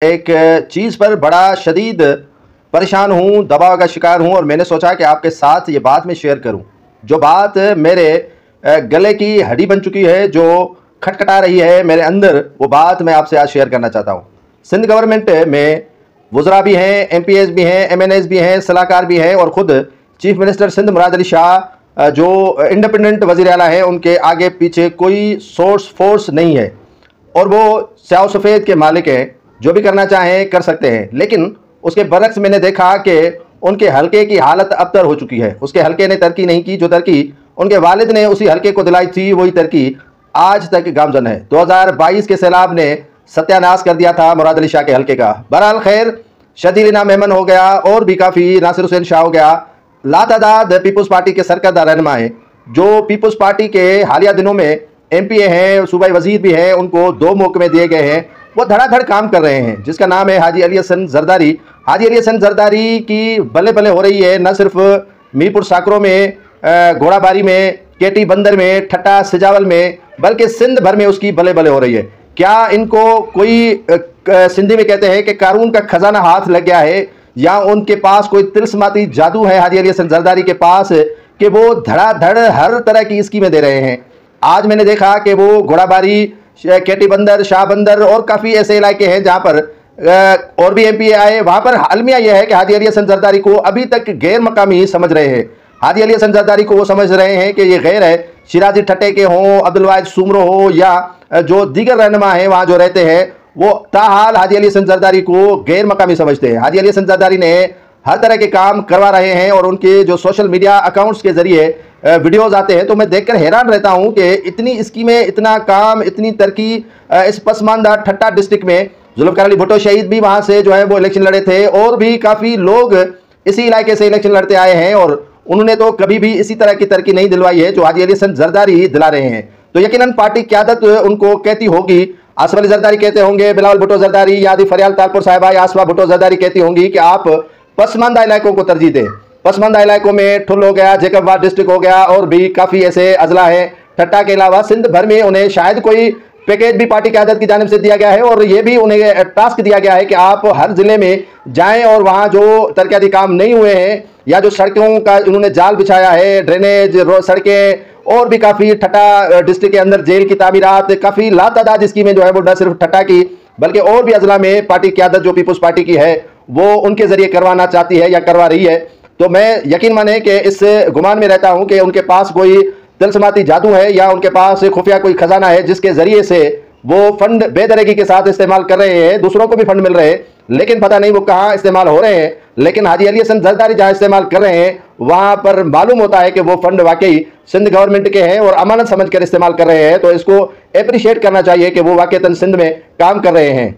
एक चीज़ पर बड़ा शदीद परेशान हूँ, दबाव का शिकार हूँ और मैंने सोचा कि आपके साथ ये बात मैं शेयर करूँ। जो बात मेरे गले की हड्डी बन चुकी है, जो खटखटा रही है मेरे अंदर, वो बात मैं आपसे आज शेयर करना चाहता हूँ। सिंध गवर्नमेंट में वज़रा भी हैं, एमपीएस भी हैं, एमएनएस भी हैं, सलाहकार भी हैं और ख़ुद चीफ मिनिस्टर सिंध मुराद अली शाह जो इंडिपेंडेंट वज़ीर आला हैं, उनके आगे पीछे कोई सोर्स फोर्स नहीं है और वो स्याह सफ़ेद के मालिक हैं। जो भी करना चाहें कर सकते हैं, लेकिन उसके बरक्स मैंने देखा कि उनके हलके की हालत अबतर हो चुकी है। उसके हलके ने तरक्की नहीं की, जो तरक्की उनके वालिद ने उसी हलके को दिलाई थी, वही तरक्की आज तक गामजन है। 2022 के सैलाब ने सत्यानाश कर दिया था मुराद अली शाह के हलके का। बहरहाल खैर, शदील इनाम मेमन हो गया और भी काफ़ी नासिर हुसैन शाह हो गया, लातादाद पीपल्स पार्टी के सरकर्दा रहनुमा हैं जो पीपल्स पार्टी के हालिया दिनों में एमपीए हैं, सूबाई वजीर भी हैं, उनको 2 मौके दिए गए हैं। वो धड़ाधड़ काम कर रहे हैं, जिसका नाम है हाजी अली हसन जरदारी। हाजी अली हसन जरदारी की बल्ले बल्ले हो रही है, न सिर्फ मीरपुर साकरों में, घोड़ाबारी में, केटी बंदर में, ठट्टा सिजावल में, बल्कि सिंध भर में उसकी बल्ले बल्ले हो रही है। क्या इनको कोई सिंधी में कहते हैं कि कारून का खजाना हाथ लग गया है, या उनके पास कोई तिलस्माती जादू है हाजी अली हसन जरदारी के पास कि वो धड़ाधड़ हर तरह की स्कीमें दे रहे हैं। आज मैंने देखा कि वो घोड़ाबारी, केटी बंदर, शाह बंदर और काफ़ी ऐसे इलाके हैं जहाँ पर और भी एमपीए आए। वहाँ पर अलमिया यह है कि हाजी अली हसन जरदारी को अभी तक गैर मकामी समझ रहे हैं। हाजी अली हसन जरदारी को वो समझ रहे हैं कि ये गैर है। शिराजी ठट्टे के हों, अब्दुल वाहिद सुमरो हो, या जो दीगर रहनुमा हैं वहाँ जो रहते हैं, वो ताहाल हाजी अली हसन जरदारी को गैर मकामी समझते हैं। हाजी अली हसन जरदारी ने हर तरह के काम करवा रहे हैं और उनके जो सोशल मीडिया अकाउंट्स के जरिए वीडियोस आते हैं तो मैं देखकर हैरान रहता हूं कि इतनी स्कीमें, इतना काम, इतनी तरक्की इस पसमानदा ठट्टा डिस्ट्रिक्ट में। जुल्फ़िकार अली भुट्टो शहीद भी वहां से जो है वो इलेक्शन लड़े थे और भी काफ़ी लोग इसी इलाके से इलेक्शन लड़ते आए हैं और उन्होंने तो कभी भी इसी तरह की तरक्की नहीं दिलवाई है जो हाजी अली हसन जरदारी दिला रहे हैं। तो यकीनन पार्टी क़यादत उनको कहती होगी, आसिफ अली जरदारी कहते होंगे, बिलावल भुट्टो जरदारी, यादी फरियाल तालपुर साहिबा, आसफा भुट्टो जरदारी कहती होंगी कि आप पसमानदा इलाकों को तरजीह दें। पसमानदा इलाकों में ठुल हो गया, जैकबाबाद डिस्ट्रिक्ट हो गया और भी काफ़ी ऐसे अजला हैं। ठट्टा के अलावा सिंध भर में उन्हें शायद कोई पैकेज भी पार्टी क़यादत की जानिब से दिया गया है और ये भी उन्हें टास्क दिया गया है कि आप हर ज़िले में जाएं और वहाँ जो तरक्याती काम नहीं हुए हैं या जो सड़कों का उन्होंने जाल बिछाया है, ड्रेनेज, सड़कें और भी काफ़ी ठट्टा डिस्ट्रिक्ट के अंदर जेल की तामीरात, काफ़ी लातादाद स्कीमें जो है वो न सिर्फ ठट्टा की बल्कि और भी अजला में पार्टी क़यादत जो पीपल्स पार्टी की है वो उनके ज़रिए करवाना चाहती है या करवा रही है। तो मैं यकीन माने कि इस गुमान में रहता हूं कि उनके पास कोई तिलस्माती जादू है या उनके पास खुफिया कोई खजाना है जिसके ज़रिए से वो फंड बेदरगी के साथ इस्तेमाल कर रहे हैं। दूसरों को भी फंड मिल रहे हैं, लेकिन पता नहीं वो कहाँ इस्तेमाल हो रहे हैं। लेकिन हाजी अली हसन जरदारी जहाँ इस्तेमाल कर रहे हैं वहाँ पर मालूम होता है कि वो फंड वाकई सिंध गवर्नमेंट के हैं और अमानत समझ कर इस्तेमाल कर रहे हैं। तो इसको अप्रिशिएट करना चाहिए कि वो वाकईतन सिंध में काम कर रहे हैं।